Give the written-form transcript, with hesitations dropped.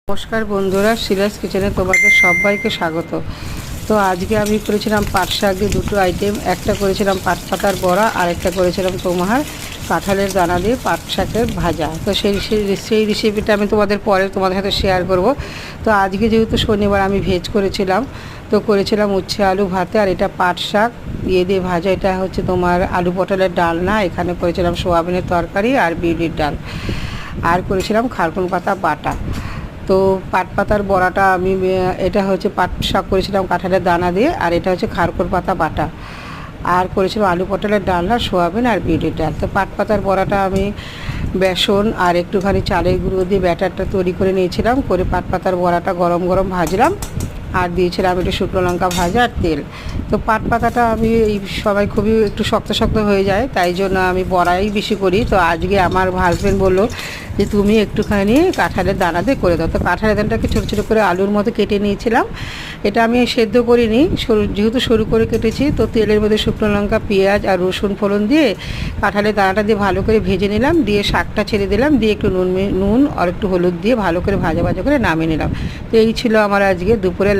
নমস্কার বন্ধুরা, শিলাস কিচেনে তোমাদের সবাইকে স্বাগত। তো আজকে আমি করেছিলাম পাট শাক দিয়ে দুটো আইটেম। একটা করেছিলাম পাট পাতার বড়া, আর একটা করেছিলাম তোমার কাঁঠালের দানা দিয়ে পাট শাকের ভাজা। তো সেই রেসিপিটা আমি তোমাদের সাথে শেয়ার করব। তো আজকে যেহেতু শনিবার, আমি ভেজ করেছিলাম, তো করেছিলাম উচ্ছে আলু ভাতে, আর এটা পাট শাক দিয়ে ভাজা। এটা হচ্ছে তোমার আলু পটলের ডালনা। এখানে করেছিলাম সোয়াবিনের তরকারি আর বিউলির ডাল, আর করেছিলাম খারকুন পাতা বাটা। তো পাট পাতার বড়াটা এটা হচ্ছে পাট শাক করেছিলাম কাঁঠালের দানা দিয়ে, আর এটা হচ্ছে খারকুন পাতা বাটা, আর করেছিলাম আলু পটলের ডালনা, সোয়াবিন আর বিউলির ডাল। তো পাট পাতার বড়াটা আমি বেসন আর একটুখানি চালের গুঁড়ো দিয়ে ব্যাটারটা তৈরি করে নিয়েছিলাম। করে পাট পাতার বড়াটা গরম গরম ভাজলাম, আর দিয়েছিলাম একটু শুকনো লঙ্কা ভাজা আর তেল। তো পাট পাতাটা আমি সবাই খুবই একটু শক্ত শক্ত হয়ে যায়, তাই জন্য আমি বড়াই বেশি করি। তো আজকে আমার হাজব্যান্ড বললো যে তুমি একটুখানি কাঁঠালের দানা দিয়ে করে দাও। তো কাঁঠালের দানাটাকে ছোটো ছোটো করে আলুর মতো কেটে নিয়েছিলাম। এটা আমি সেদ্ধ করিনি, যেহেতু সরু করে কেটেছি। তো তেলের মধ্যে শুকনো লঙ্কা, পেঁয়াজ আর রসুন ফোড়ন দিয়ে কাঁঠালের দানাটা দিয়ে ভালো করে ভেজে নিলাম, দিয়ে শাকটা ছেড়ে দিলাম, দিয়ে একটু নুন আর একটু হলুদ দিয়ে ভালো করে ভাজা ভাজা করে নামিয়ে নিলাম। তো এই ছিল আমার আজকে দুপুরের